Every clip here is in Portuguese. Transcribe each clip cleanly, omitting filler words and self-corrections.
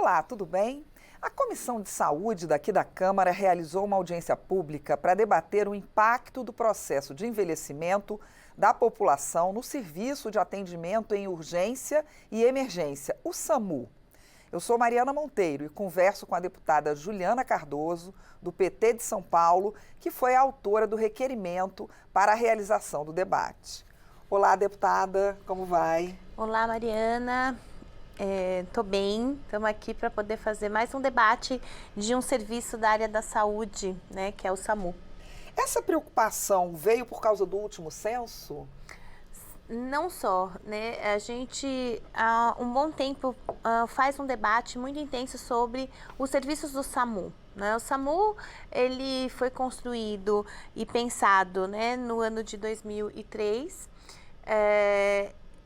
Olá, tudo bem? A Comissão de Saúde daqui da Câmara realizou uma audiência pública para debater o impacto do processo de envelhecimento da população no Serviço de Atendimento em Urgência e Emergência, o SAMU. Eu sou Mariana Monteiro e converso com a deputada Juliana Cardoso, do PT de São Paulo, que foi a autora do requerimento para a realização do debate. Olá, deputada, como vai? Olá, Mariana. Estou bem, estamos aqui para poder fazer mais um debate de um serviço da área da saúde, né, que é o SAMU. Essa preocupação veio por causa do último censo? Não só, né, a gente há um bom tempo faz um debate muito intenso sobre os serviços do SAMU. Né? O SAMU ele foi construído e pensado, né, no ano de 2003,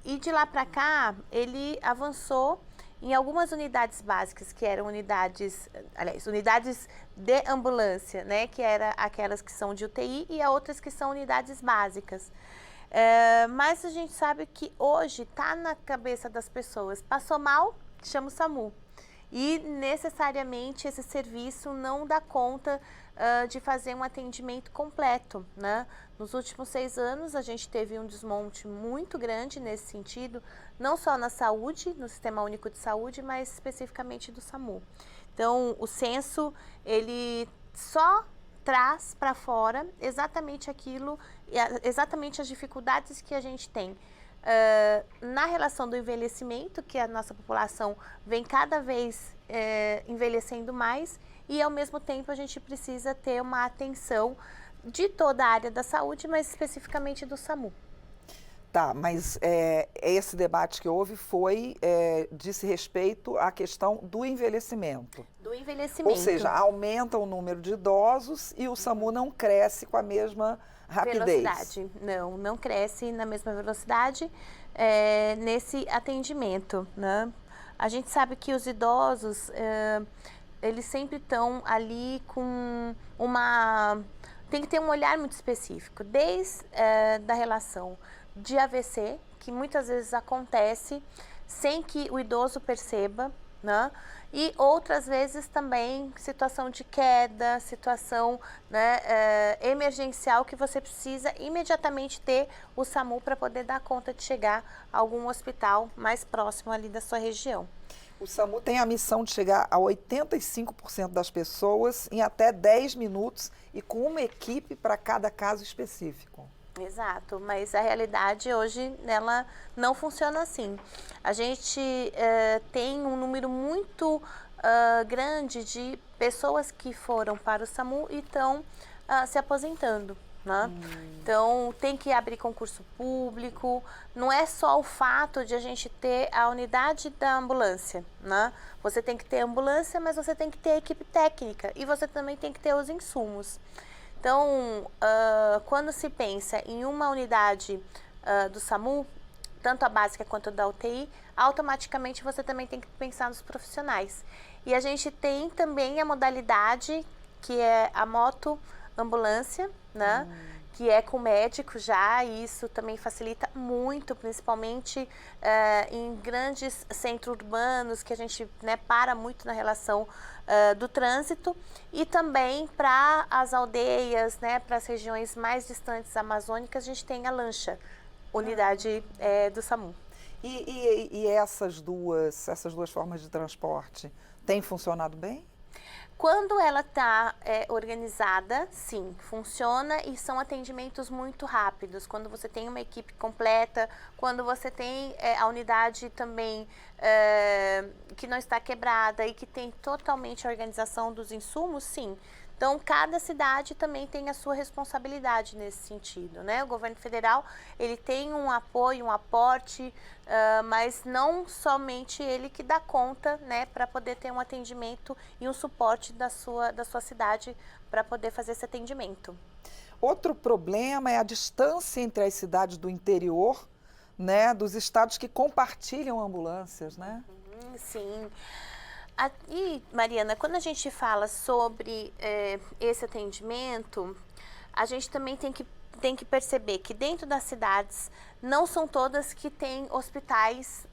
e de lá para cá, ele avançou em algumas unidades básicas, que eram unidades de ambulância, né? Que eram aquelas que são de UTI e outras que são unidades básicas. Mas a gente sabe que hoje está na cabeça das pessoas, passou mal, chama o SAMU. E necessariamente esse serviço não dá conta de fazer um atendimento completo, né? Nos últimos 6 anos a gente teve um desmonte muito grande nesse sentido, não só na saúde, no Sistema Único de Saúde, mas especificamente do SAMU. Então o censo ele só traz para fora exatamente aquilo, exatamente as dificuldades que a gente tem. Na relação do envelhecimento, que a nossa população vem cada vez envelhecendo mais e ao mesmo tempo a gente precisa ter uma atenção de toda a área da saúde, mas especificamente do SAMU. Tá, mas esse debate que houve disse respeito à questão do envelhecimento. Do envelhecimento. Ou seja, aumenta o número de idosos e o SAMU não cresce com a mesma rapidez. Velocidade. Não cresce na mesma velocidade nesse atendimento, né? A gente sabe que os idosos, eles sempre estão ali com tem que ter um olhar muito específico, desde da relação de AVC, que muitas vezes acontece sem que o idoso perceba, né? E outras vezes também situação de queda, situação, né, emergencial, que você precisa imediatamente ter o SAMU para poder dar conta de chegar a algum hospital mais próximo ali da sua região. O SAMU tem a missão de chegar a 85% das pessoas em até 10 minutos e com uma equipe para cada caso específico. Exato, mas a realidade hoje ela não funciona assim. A gente tem um número muito grande de pessoas que foram para o SAMU e estão se aposentando. Né? Então tem que abrir concurso público, não é só o fato de a gente ter a unidade da ambulância, né? Você tem que ter ambulância, mas você tem que ter equipe técnica e você também tem que ter os insumos. Então, quando se pensa em uma unidade do SAMU, tanto a básica quanto a da UTI, automaticamente você também tem que pensar nos profissionais. E a gente tem também a modalidade que é a moto-ambulância, né? Que é com médico já, e isso também facilita muito, principalmente em grandes centros urbanos, que a gente, né, para muito na relação do trânsito, e também para as aldeias, né, para as regiões mais distantes amazônicas, a gente tem a lancha, unidade do SAMU. E essas duas formas de transporte têm funcionado bem? Quando ela está organizada, sim, funciona, e são atendimentos muito rápidos. Quando você tem uma equipe completa, quando você tem a unidade também que não está quebrada e que tem totalmente a organização dos insumos, sim. Então, cada cidade também tem a sua responsabilidade nesse sentido, né? O governo federal, ele tem um apoio, um aporte, mas não somente ele que dá conta, né, para poder ter um atendimento e um suporte da sua cidade para poder fazer esse atendimento. Outro problema é a distância entre as cidades do interior, né, dos estados que compartilham ambulâncias, né? Sim. E, Mariana, quando a gente fala sobre esse atendimento, a gente também tem que perceber que dentro das cidades não são todas que têm hospitais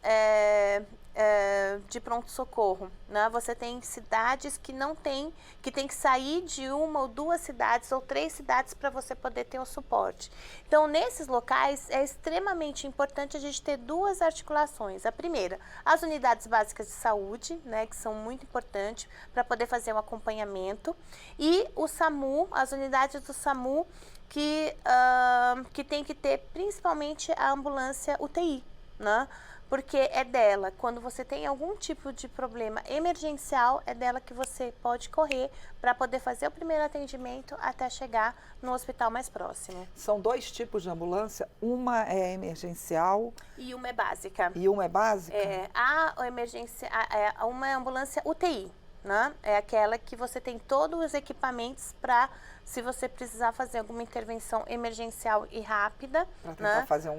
de pronto-socorro, né? Você tem cidades que não tem, que tem que sair de uma ou duas cidades ou 3 cidades para você poder ter o suporte. Então, nesses locais, é extremamente importante a gente ter 2 articulações. A primeira, as unidades básicas de saúde, né, que são muito importantes para poder fazer um acompanhamento, e o SAMU, as unidades do SAMU, que tem que ter principalmente a ambulância UTI, né? Porque é dela, quando você tem algum tipo de problema emergencial, é dela que você pode correr para poder fazer o primeiro atendimento até chegar no hospital mais próximo. São 2 tipos de ambulância, uma é emergencial E uma é básica. e uma é básica? Uma é ambulância UTI, né? É aquela que você tem todos os equipamentos para, se você precisar fazer alguma intervenção emergencial e rápida, Para tentar, né? fazer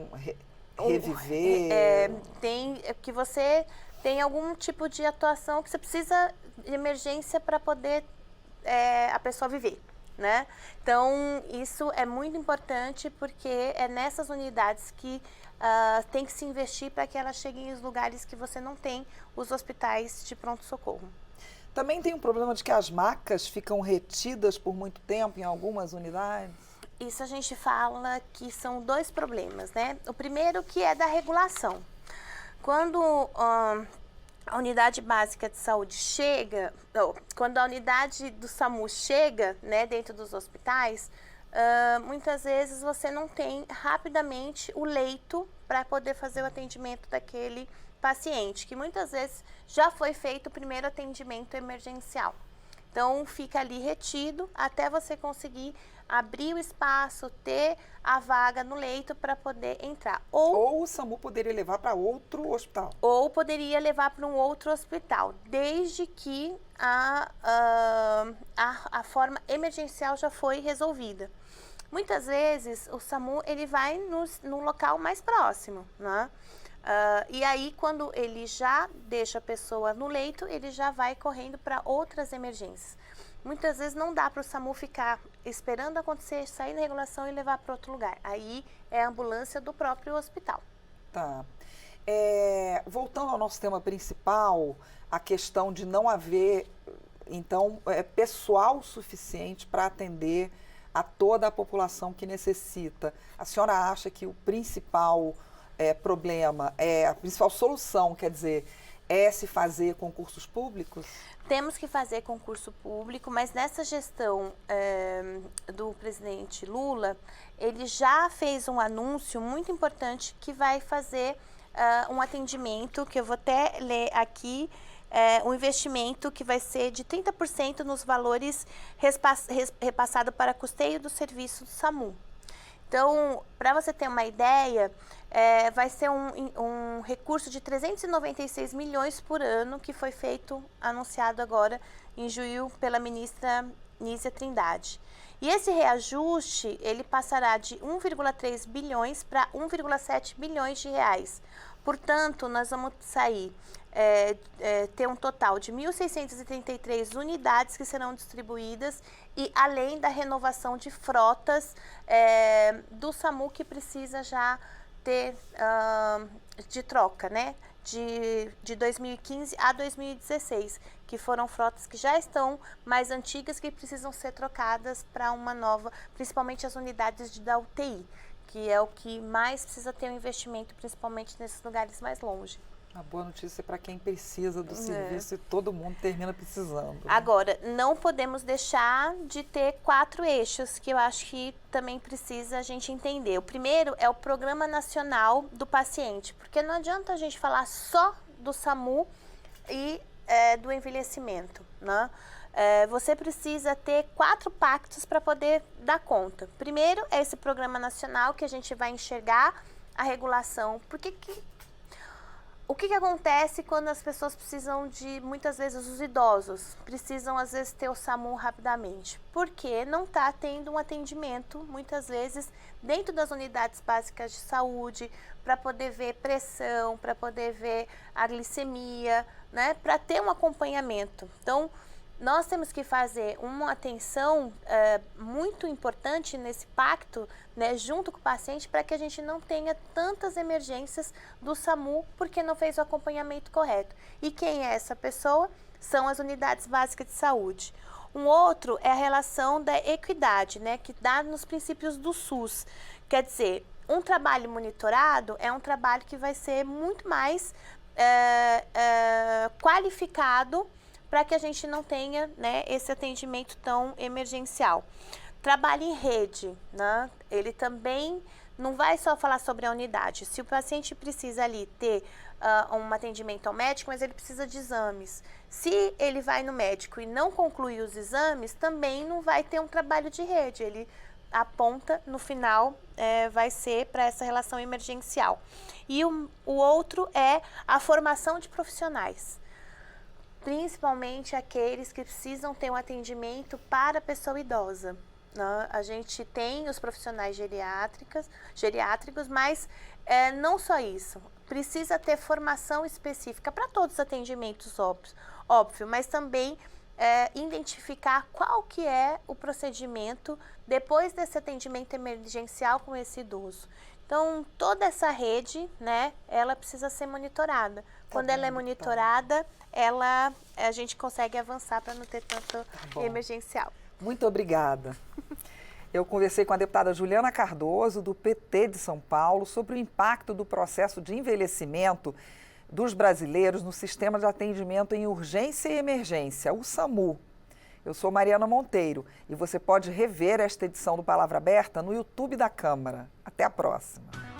reviver. Que você tem algum tipo de atuação que você precisa de emergência para poder a pessoa viver, né? Então, isso é muito importante porque é nessas unidades que tem que se investir para que elas cheguem aos lugares que você não tem os hospitais de pronto-socorro. Também tem um problema de que as macas ficam retidas por muito tempo em algumas unidades? Isso a gente fala que são 2 problemas, né? O primeiro que é da regulação. Quando a unidade básica de saúde chega, quando a unidade do SAMU chega, né, dentro dos hospitais, muitas vezes você não tem rapidamente o leito para poder fazer o atendimento daquele paciente, que muitas vezes já foi feito o primeiro atendimento emergencial. Então, fica ali retido até você conseguir abrir o espaço, ter a vaga no leito para poder entrar. Ou o SAMU poderia levar para outro hospital. Ou poderia levar para um outro hospital, desde que a forma emergencial já foi resolvida. Muitas vezes, o SAMU ele vai no local mais próximo, né? E aí, quando ele já deixa a pessoa no leito, ele já vai correndo para outras emergências. Muitas vezes não dá para o SAMU ficar esperando acontecer, sair na regulação e levar para outro lugar. Aí é a ambulância do próprio hospital. Tá. Voltando ao nosso tema principal, a questão de não haver, então, pessoal suficiente para atender a toda a população que necessita. A senhora acha que o principal problema, a principal solução, quer dizer, é se fazer concursos públicos? Temos que fazer concurso público, mas nessa gestão do presidente Lula, ele já fez um anúncio muito importante que vai fazer um atendimento, que eu vou até ler aqui, um investimento que vai ser de 30% nos valores repassados para custeio do serviço do SAMU. Então, para você ter uma ideia, vai ser um recurso de 396 milhões por ano que foi anunciado agora em julho pela ministra Nízia Trindade. E esse reajuste, ele passará de 1,3 bilhões para 1,7 bilhões de reais. Portanto, nós vamos ter um total de 1.633 unidades que serão distribuídas e além da renovação de frotas do SAMU que precisa já ter de troca, né? De 2015 a 2016, que foram frotas que já estão mais antigas que precisam ser trocadas para uma nova, principalmente as unidades da UTI, que é o que mais precisa ter um investimento, principalmente nesses lugares mais longe. A boa notícia é para quem precisa do serviço e todo mundo termina precisando. Agora, não podemos deixar de ter 4 eixos que eu acho que também precisa a gente entender. O primeiro é o Programa Nacional do Paciente, porque não adianta a gente falar só do SAMU e do envelhecimento, né? Você precisa ter 4 pactos para poder dar conta. Primeiro é esse Programa Nacional que a gente vai enxergar a regulação, o que acontece quando as pessoas precisam muitas vezes os idosos, precisam às vezes ter o SAMU rapidamente? Porque não está tendo um atendimento, muitas vezes, dentro das unidades básicas de saúde, para poder ver pressão, para poder ver a glicemia, né? Para ter um acompanhamento. Então, nós temos que fazer uma atenção muito importante nesse pacto, né, junto com o paciente, para que a gente não tenha tantas emergências do SAMU porque não fez o acompanhamento correto. E quem é essa pessoa? São as unidades básicas de saúde. Um outro é a relação da equidade, né, que dá nos princípios do SUS. Quer dizer, um trabalho monitorado é um trabalho que vai ser muito mais qualificado para que a gente não tenha, né, esse atendimento tão emergencial. Trabalho em rede, né, ele também não vai só falar sobre a unidade. Se o paciente precisa ali ter um atendimento ao médico, mas ele precisa de exames. Se ele vai no médico e não conclui os exames, também não vai ter um trabalho de rede. Ele aponta, no final, vai ser para essa relação emergencial. E o outro é a formação de profissionais, principalmente aqueles que precisam ter um atendimento para a pessoa idosa. A gente tem os profissionais geriátricos, mas não só isso. Precisa ter formação específica para todos os atendimentos, óbvio, mas também identificar qual que é o procedimento depois desse atendimento emergencial com esse idoso. Então, toda essa rede, né, ela precisa ser monitorada. Quando ela é monitorada, a gente consegue avançar para não ter tanto emergencial. Muito obrigada. Eu conversei com a deputada Juliana Cardoso, do PT de São Paulo, sobre o impacto do processo de envelhecimento dos brasileiros no sistema de atendimento em urgência e emergência, o SAMU. Eu sou Mariana Monteiro e você pode rever esta edição do Palavra Aberta no YouTube da Câmara. Até a próxima.